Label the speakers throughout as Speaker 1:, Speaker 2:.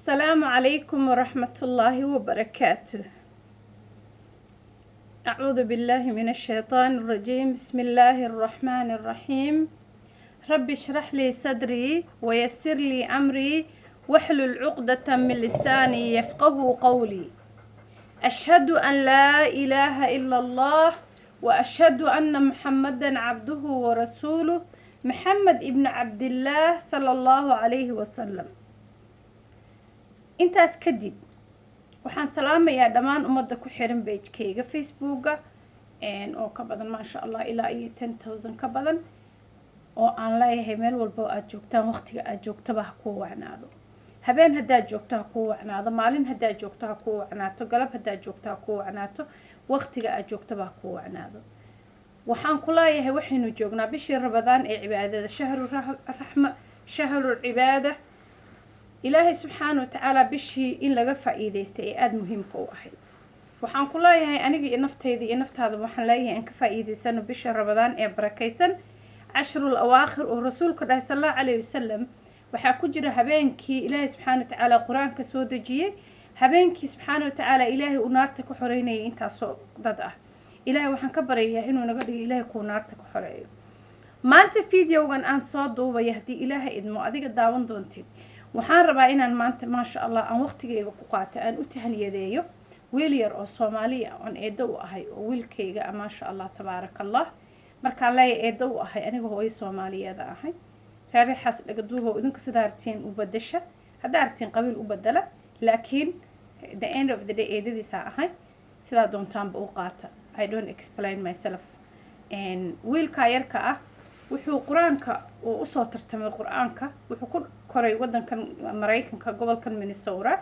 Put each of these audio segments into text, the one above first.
Speaker 1: السلام عليكم ورحمة الله وبركاته. أعوذ بالله من الشيطان الرجيم. بسم الله الرحمن الرحيم. رب اشرح لي صدري ويسر لي أمري واحلل عقدة من لساني يفقه قولي. أشهد أن لا إله إلا الله وأشهد أن محمدا عبده ورسوله محمد ابن عبد الله صلى الله عليه وسلم. intaas kadib waxaan salaamayaa dhammaan ummadda ku xiran page-kayga Facebook-ga oo ka badan maasha Allah ilaa iyo 10,000 ka badan oo aan leeyahay meel walba oo aad joogtaan waqtiga aad joogtaba ha ku wacnaado, habeen haddaad joogto ha ku wacnaado, maalin haddaad joogto ha ku wacnaato, galab haddaad joogto ha ku wacnaato, waqtiga aad joogtaba ha ku wacnaado. waxaan ku leeyahay waxaynu joognaa bishii Ramadaan ee cibaadada, shahru raxma, shahru cibaada. ilaahay subxaanahu wa tacaala bishii in laga faa'iidaystay ee aada muhiimka u ahayd. waxaan ku leeyahay aniga iyo naftayda iyo naftaada waxaan leeyahay in ka faa'iidaysano bisha Ramadaan ee barakaysan, cashrul awaakhir oo rasuulka dhahay sallallahu calayhi wasallam waxaa ku jira habeenkii ilaahay subxaanahu wa tacaala qur-aanka soo dejiyey, habeenkii subxaanahu wa tacaala ilaahay uu naarta ka xoreynayay intaasoo dad ah. ilaahay waxaan ka baryayaa inuu naga dhigo ilaahay kuu naarta ka xoreeyo. maanta videogan aan soo duubaya haddii ilaahay idmo adiga daawan doontid, waxaan rabaa inaan maanta maasha Allah aan waqtigeyga ku qaato, aan u tahniyadeeyo wiil yar oo Soomaaliya oo eedo u ahay oo wiilkayga maasha Allah tabaarakallah. markaan leeyahay eedo u ahay aniga hooyo Soomaaliyeed ahay, reerahaas dhaga duubo idinku sida artiin u badasha, hadda artiin qabiil u badala, laakiin the end of the day eedadiisa ahay sida doontaanba u qaata. I don't explain myself. wiilka yarka ah wuxuu quraanka oo u soo tartamay quraanka, wuxuu ku koray wadankan Mareykanka gobolkan Minnesota,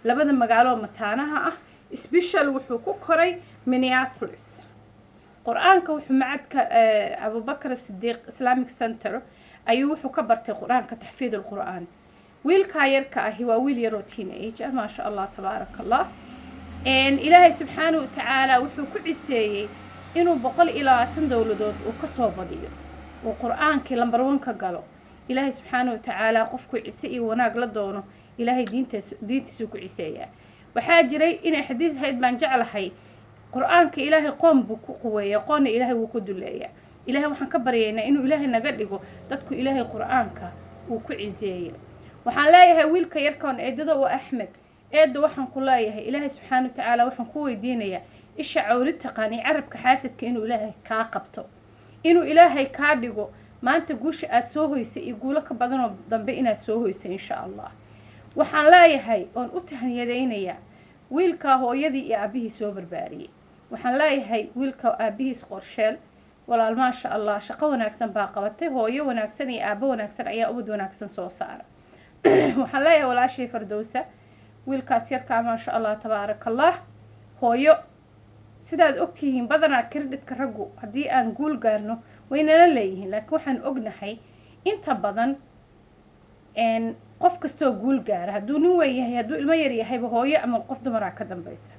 Speaker 1: labada magaalo mataanaha ah. special wuxuu ku koray Minneapolis. quraanka wuxuu macadka Abu Bakr Siddiq Islamic Center ayuu wuxuu ka bartay quraanka taxfiid al-Qur'aan. wiilka yarka ah waa wiil yar oo teenage ah maasha Allah tabaarakallah. ilaahay subxaanahu wa tacaala wuxuu ku ciseeyay inuu 120 dawladood uu ka soo badiyo oo quraanka lambar 1 ka galo. ilaahay subxaanahu wa tacaala qofku cise iyo wanaag la doono ilaahay diintiisa ku ciseeyaa. waxaa jiray inay xadiis hayd baan jeclahay, quraanka ilaahay qoom buu ku quweeyaa, qoonna ilaahay wuu ku duleeyaa. ilaahay waxaan ka baryaynaa inuu ilaahay naga dhigo dadku ilaahay quraanka uu ku ciseeyo. waxaan leeyahay wiilka yarkaan eedada oo Axmed eedo waxaan ku leeyahay ilaahay subxaanahu wa tacaala waxaan ku weydiinayaa isha cawli taqaan iyo carabka xaasidka inuu ilaahay kaa qabto, inuu ilaahay kaa dhigo maanta guusha aad soo hoysay iyo guulo ka badan oo dambe inaad soo hoysay insha Allah. waxaan leeyahay oon u tahniyadeynayaa wiilka hooyadii iyo aabihii soo barbaariyay. waxaan leeyahay wiilka aabihiis qorsheel walaal maasha Allah shaqo wanaagsan baa qabatay, hooyo wanaagsan iyo aabo wanaagsan ayaa ubad wanaagsan soo saara. waxaan leeyahay walaashii Fardowsa wiilkaas yarka maasha Allah tabaarakallah. hooyo sidaad ogtihiin badanaa credit-ka raggu haddii aan guul gaarno waynala leeyihiin, laakiin waxaan ognahay inta badan qof kastoo guul gaara hadduu nin weyn yahay hadduu ilmo yar yahayba hooyo ama qof dumaraa ka dambaysa.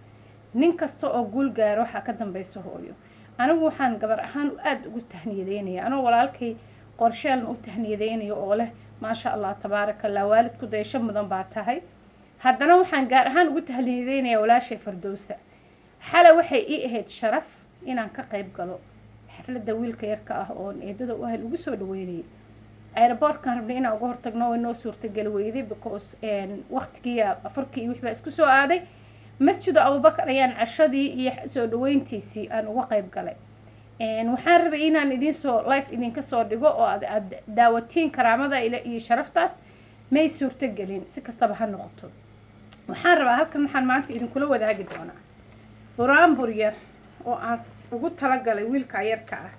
Speaker 1: nin kasta oo guul gaara waxaa ka dambaysa hooyo. anigu waxaan gabar ahaan aad ugu tahniyadeynayaa anoo walaalkay qorsheelna u tahniyadeynayo oo leh maasha Allah tabaarakallah waalidku daysho mudan baa tahay. haddana waxaan gaar ahaan ugu tahniyadeynayaa walaashay Fardowsa. xalay waxay ii ahayd sharaf inaan ka qayb galo xafladda wiilka yarka ah oo eedada u ahay ugu soo dhaweynayay. airport-kan rabnay inaan uga hortagno way noo suurtagal weyday because waqtigii afarkii wixii baa isku soo aaday. masjid Abu Bakr ayaan cashadii iyo soo dhaweyntiisii aan uga qayb galay. waxaan rabay inaan idin soo live idinka soo dhigo oo aad daawatiin karaamada iyo sharaftaas may suurtagelin si kastaba ha noqoto. waxaan rabaa halkan waxaan maanta idinkula wadaagi doonaa quraan buryar oo aan ugu talagalay wiilka yarka ah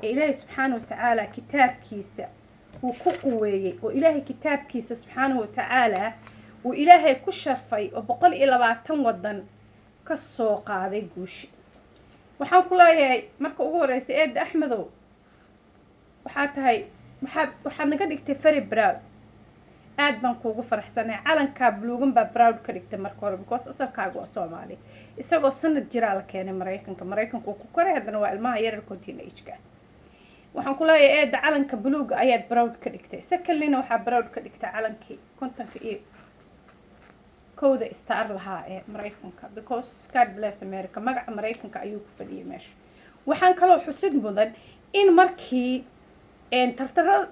Speaker 1: ee ilaahay subxaanahu wa tacaala kitaabkiisa uu ku quweeyay oo ilaahay kitaabkiisa subxaanahu wa tacaala uu ilaahay ku sharfay oo 120 wadan ka soo qaaday guushi. waxaan ku leeyahay marka ugu horeysa eed Axmedow waxaa tahay waxaad naga dhigtay very proud. aad baan kuugu faraxsanahay. calanka buluugan baa proud ka dhigtay marka hore because asalkaagu waa Soomaali, isagoo sanad jira la keenay Mareykanka. Mareykanku ku koray haddana waa ilmaha yararka teenage-ka. waxaan ku leeyahay eeda calanka buluuga ayaad proud ka dhigtay secondlyna waxaa proud ka dhigtay calankii kontonka iyo kowda star lahaa ee Mareykanka because God bless America magaca Mareykanka ayuu ku fadhiyay meesha waxaan kaloo xusid mudan in markii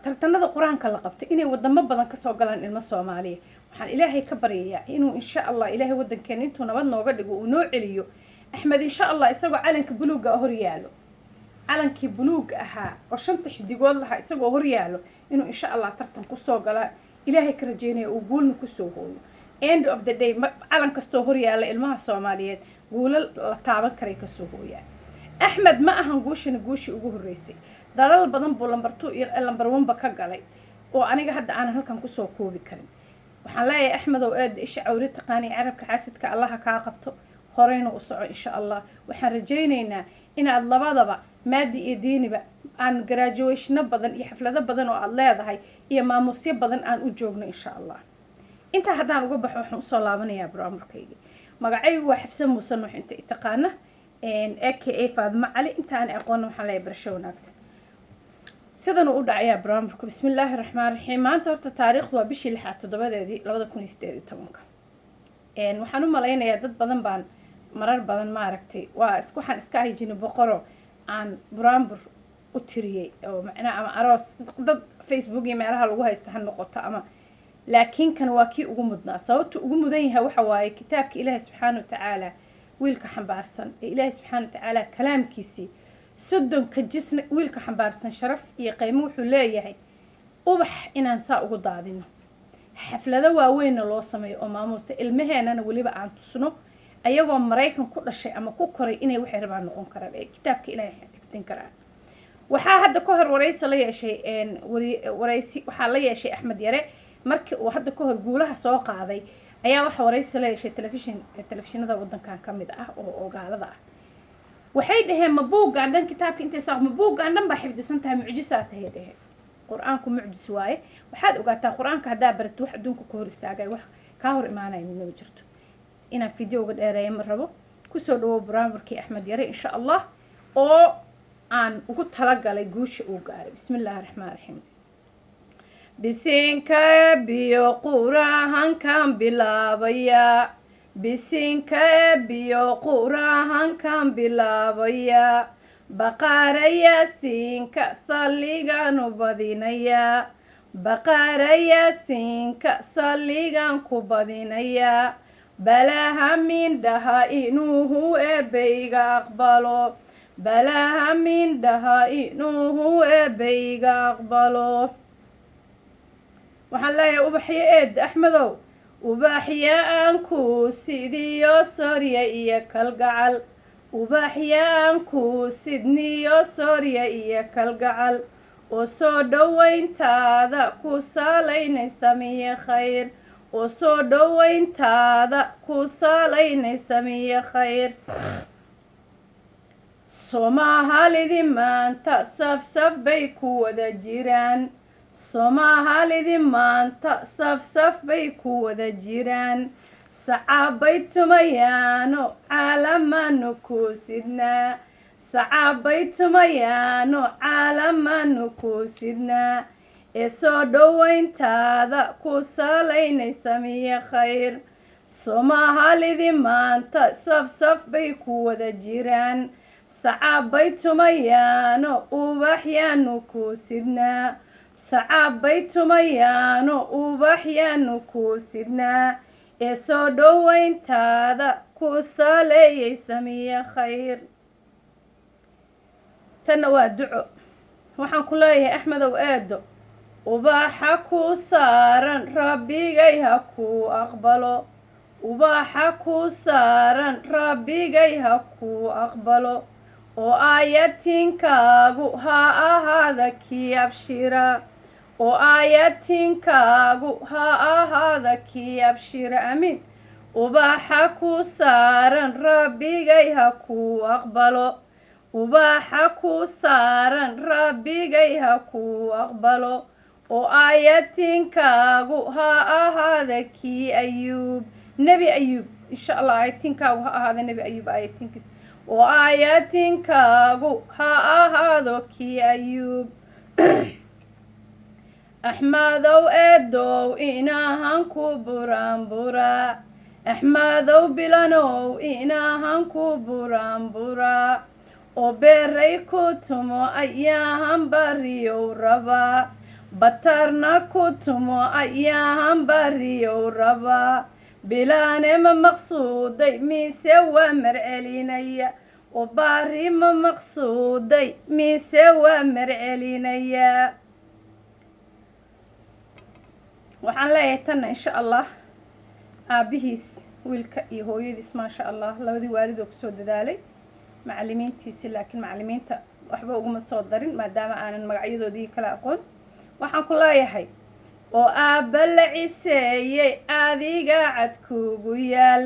Speaker 1: tartanada quraanka la qabtay inay wadamo badan ka soo galaan ilmo Soomaaliya waxaan ilaahay ka baryayaa inuu insha Allah ilaahay wadankeena intuu nabad nooga dhigo uu noo celiyo Axmed insha Allah isagoo calanka buluuga hor yaalo calankii buluuga ahaa oo shanta xidigood lahaa isagoo hor yaalo inuu insha Allah tartan ku soo gala ilaahay ka rajeynayo uu guulna ku soo hooyo end of the day calan kastoo hor yaala ilmaha Soomaaliyeed guulal la taaban karay ka soo hooyaa Axmed ma ahan guushi ugu horeysay dalal badan buu lambar 2 iyo lambar 1 ba ka galay oo aniga hadda aan halkan ku soo koobi karin waxaan leeyahay Axmed oo aad isha cawri taqaani carabka xaasidka Allah ka qabto horeyna u soco insha Allah waxaan rajeyneynaa inaad labadaba maadi iyo diiniba aan graduation badan iyo xaflado badan oo aad leedahay iyo maamusyo badan aan u joogno insha Allah inta haddaan uga baxo waxaan u soo laabanayaa barnaamijkayga magacaygu waa Xafsan Muuse Nuux inta taqaana AKA Faadma Cali inta aan aqoon waxaan leeyahay barasho wanaagsan sidan u dhacayaa barnaamijku bismillaahir rahmaanir rahiim maanta horta taariikhdu waa bishii 6/7 2018 waxaan u maleynayaa dad badan baan marar badan ma aragtay waxaan iska hayjin boqoro aan buraanbur u tiriyay oo macnaa ama aroos dad Facebook iyo meelaha lagu haysto han noqoto ama laakiin kan waa kii ugu mudnaa sababtu ugu mudan yahay waxa waaye kitaabka Ilaahay subhanahu wa ta'ala wiilka xambaarsan ee Ilaahay subhanahu wa ta'ala kalaamkiisi sodonka jisna wiilka xambaarsan sharaf iyo qiimo wuxuu leeyahay ubax inaan saa ugu daadino xaflada waaweyn loo sameeyo oo maamuusa ilmaheenana waliba aan tusno ayagoo Mareykan ku dhashay ama ku koray inay waxay rabaan noqon karaan ee kitaabka Ilaahay xifdin karaan waxaa hadda ka hor wareysi la yeeshay waxaa la yeeshay Axmed Yare markii uu hadda ka hor guulaha soo qaaday ayaa waxa wareysi la yeeshay telefishinada wadankan kamid ah oo gaalada ah waxay dhaheen ma buugaan dhan kitaabka intay soo ma buugaan dhan ba xifdisan tahay mucjisaad tahay dhaheen quraanku mucjis waaye waxaad ogaataa quraanka hadaa barato wax adduunka ku hor istaagay wax ka hor imaanay midna jirto inaan fiidiyowga dheereeyo ma rabo ku soo dhawo barnaamijkii Axmed Yare insha Allah oo aan ugu talagalay guusha uu gaaray bismillaahir rahmaanir rahiim bisinka biyo quraankan bilaabaya bisinka biyo quraankan bilaabaya baqaraya sinka saligan u badinaya baqaraya sinka saligan ku badinaya balaha min daha inuhu eebeyga aqbalo balaha min daha inuhu eebeyga aqbalo waxaan leeyahay ubaxyo eed Axmedow ubaxyaan ku sidiyo sorya iyo kalgacal ubaxyaan ku sidniyo sorya iyo kalgacal oo soo dhawayntaada ku saalaynaysa miya khayr oo soo dhawayntaada ku saalaynaysa miya khayr Soomaalidi maanta saf bay ku wada jiraan Soomaalidi maanta saf bay ku wada jiraan sacaabay tumayaano caalamanu ku sidnaa sacaabay tumayaano caalamanu ku sidnaa ee soo dhawayntaada ku saalaynaysa miya khayr Soomaalidi maanta saf bay ku wada jiraan sacaabay tumayaano ubaxyaanu ku sidnaa sacaabay tumayaano ubaxyaanu ku sidnaa ee soo dhawayntaada ku saaleeyaysa miya khayr tan waa duco waxaan ku leeyahay Axmedow eedo ubaxa ku saaran rabbigay ha ku aqbalo ubaxa ku saaran rabbigay ha ku aqbalo oo aayatinkaagu ha ahaada kii abshira oo aayatinkaagu ha ahaada kii abshira amiin ubaxa ku saaran rabbigay ha ku aqbalo ubaxa ku saaran rabbigay ha ku aqbalo oo aayatinkaagu ha ahaada kii ayuub nebi ayuub insha Allah aayatinkaagu ha ahaada nebi ayuub aayatinkiis oo aayatinkaagu ha ahaado kii ayuub axmadow eedow inahan ku buraanburaa axmadow bilanow inahan ku buraanburaa oo beeray ku tumo ayaahan bariyow rabaa batarna ku tumo ayaahan bariyow rabaa bilaane ma maqsuuday mise waa marcelinaya oo baari ma maqsuuday mise waa marcelinaya waxaan leeyahay tanna insha allah aabihiis wiilka iyo hooyadiis maasha allah labadii waalid oo kusoo dadaalay macallimiintiisi laakiin macallimiinta waxba uguma soo darin maadaama aanan magacyadoodii kala aqoon waxaan ku leeyahay oo aabba la ciseeyey adiga cad kuugu yaal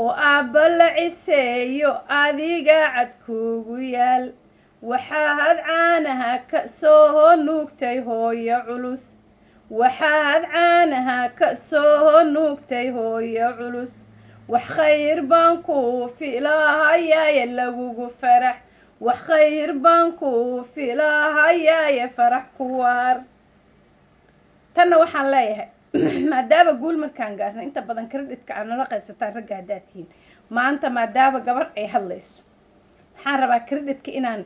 Speaker 1: oo aabba la ciseeyo adiga cad kuugu yaal waxaad caanaha ka soo nuugtay hooyo culus waxaad caanaha ka soo nuugtay hooyo culus wax khayr baan ku filahayaye lagugu farax wax khayr baan ku filahayaye farax ku waar tanna waxaan leeyahay maadaama guul markaan gaarna inta badan credit-ka aad nala qaybsataan ragga haddaad tihiin maanta maadaama gabar ay hadlayso waxaan rabaa credit-ka inaan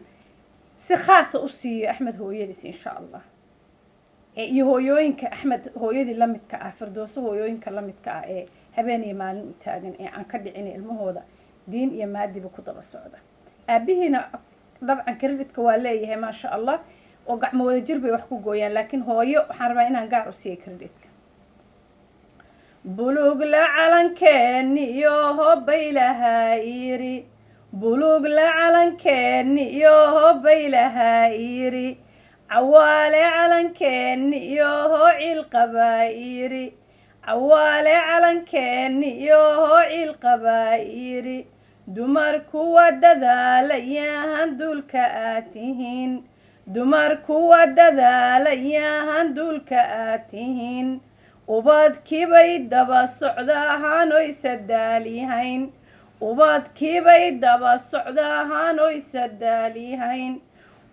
Speaker 1: si khaasa u siiyo axmed hooyadiis insha allah iyo hooyooyinka axmed hooyadii la midka ah firdooso hooyooyinka la midka ah ee habeen iyo maalin u taagan ee aan ka dhicin ilmahooda diin iyo maadiba ku daba socda aabihiina dabcan credit-ka waa leeyahay maasha allah oo gacmo wada jir bay wax ku gooyaan laakiin hooyo waxaan rabaa inaan gaar u siiyo credit-ka buluug la calankeeni iyo hobbay lahaa yiri buluug la calankeeni iyo hobbay lahaa yiri cawaale calankeeni iyo hoo ciil qabaa yiri cawaale calankeeni iyo hoo ciil qabaa yiri dumarku waa dadaalayahan duulka aad tihiin dumarku waa dadaalayahan duulka aad tihiin ubadkiibay daba socdaahaan oy sadaalihayn ubadkiibay daba socdaahaan oy sadaalihayn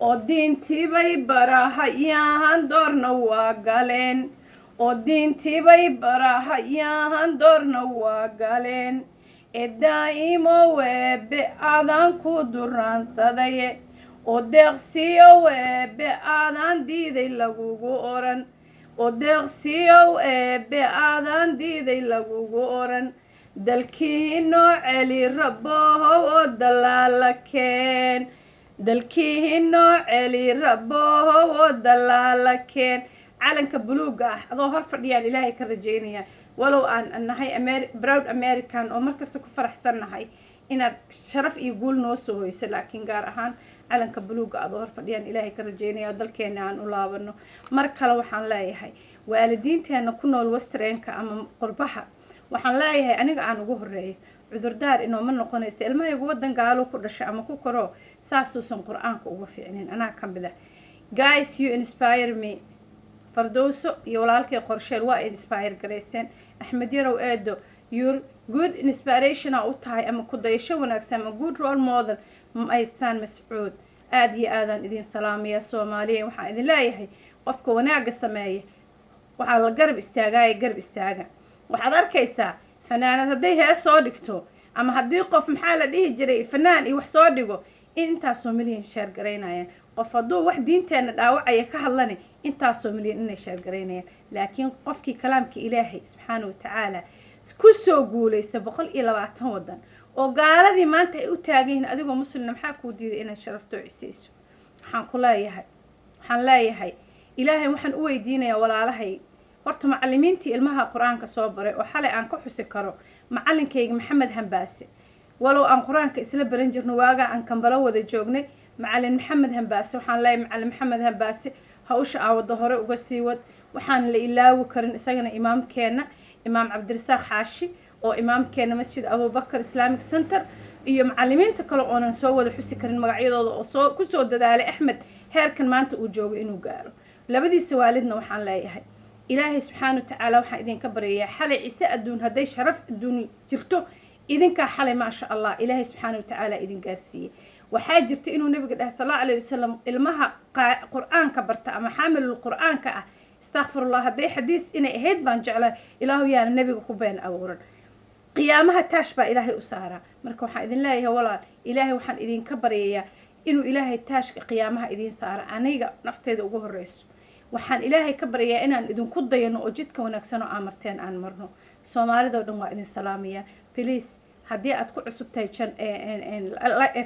Speaker 1: oo diintiibay barahayahan doorna waa galeen oo diintiibay barahayahan doorna waa galeen ee daa'imo weebe aadaan ku duraansaday oo deeqsiyo weebe aadaan diiday lagugu oran oo deeqsiyo weebe aadaan diiday lagugu oran dalkiinoo celi rabbohow oo dalaala keen dalkiinoo celi rabbohow oo dalaala keen calanka buluuga ah adoo hor fadhiyaan ilaahay ka rajaynaya walow aan nahay proud american oo markasta ku faraxsannahay inaad sharaf iyo guul noo soo hoyso laakiin gaar ahaan calanka buluuga adoo hor fadhiyaan ilaahay ka rajaynaya oo dalkeena aan u laabano mar kale waxaan leeyahay waalidiinteena ku nool westrenka ama qurbaha waxaan leeyahay aniga aan ugu horeeyo cudurdaar inooma noqonaysa ilmahaygu wadan gaalo ku dhashay ama ku koro saasuusan qur-aanka uga fiicnin anaa ka mid ah guys you inspire me fardowso iyo walaalkay qorsheel waa inspire garayseen axmed yarow eedo your good inspiration u tahay ama ku dayasho wanaagsan ama good role model maysaan mascuud aad iyo aadaan idin salaamaya Soomaaliya waxaan idin leeyahay qofka wanaaga sameeya waxaa la garab istaagay garab istaaga waxaad arkaysaa fanaanad haday hees soo dhigto ama hadii qof maxaa la dhihi jiray fanaan iyo wax soo dhigo intaasoo milyan share gareynayaan qof haduu wax diinteena dhaawacaya ka hadlane intaasoo milyan inay share gareynayaan laakiin qofkii kalaamka Ilaahay subxaanahu wa ta'ala ku soo guulaysta 120 wadan oo gaaladii maanta ay u taagan adigoo muslim maxaa ku diiday inaad sharafto cisayso waxaan leeyahay Ilaahay waxaan u weydiinayaa walaalahay horta macallimiintii ilmaha quraanka soo baray oo xalay aan ka xusi karo macallinkayga Maxamed Hambaase walow aan quraanka isla baran jirno waaga aan Kambala wada joognay macallin Maxamed Hambaase waxaan leeyahay macallin Maxamed Hambaase hawsha aawada hore uga sii wad waxaan la ilaawi karin isagana imaamkeena imaam Cabdirasaaq Xaashi oo imaamkeena Masjid Abu Bakar Islamic Center iyo macallimiinta kale oo aan soo wada xusi karin magacyadooda oo ku soo dadaalay Axmed heerkan maanta uu joogo inuu gaaro labadiisa waalidna waxaan leeyahay Ilaahay subxaanahu wa ta'ala waxaan idin ka baryayaa xalay ciise adduun haday sharaf adduun jirto idinkaa xalay maasha allah ilaahay subxaana watacaala idin gaarsiiyey waxaa jirta inuu nabiga dhahay sal allahu alayhi wasalam ilmaha qur'aanka barta ama xaamilul qur'aanka ah istakfirullah hadday xadiis inay ahayd baan jeclaa ilaahu yaana nabiga ku been abuuran qiyaamaha taash baa ilaahay u saaraa marka waxaan idin leeyahay walaal ilaahay waxaan idinka baryayaa inuu ilaahay taashka qiyaamaha idin saara aniga nafteeda ugu horeyso waxaan ilaahay ka baryayaa inaan idinku dayano oo jidka wanaagsan oo amarteen aan marno soomaalida oo dhan waa idin salaamaya please haddii aad ku cusub tahay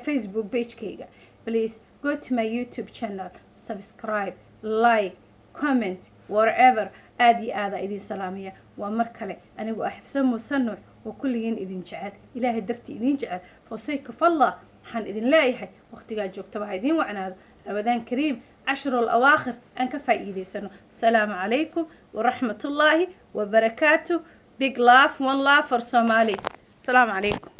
Speaker 1: Facebook page-kayga please go to my YouTube channel subscribe like comment whatever aad iyo aada idin salaamaya waa mar kale anigu xifsan musannuc oo kulligiin idin jecel ilaahay dartii idin jecel fosayka fallah waxaan idin leeyahay waqtigaa joogtaba ha idin wacnaado ramadaan kariim عشر الأواخر أنك فايدة السلام عليكم ورحمة الله وبركاته big love one love for Somali السلام عليكم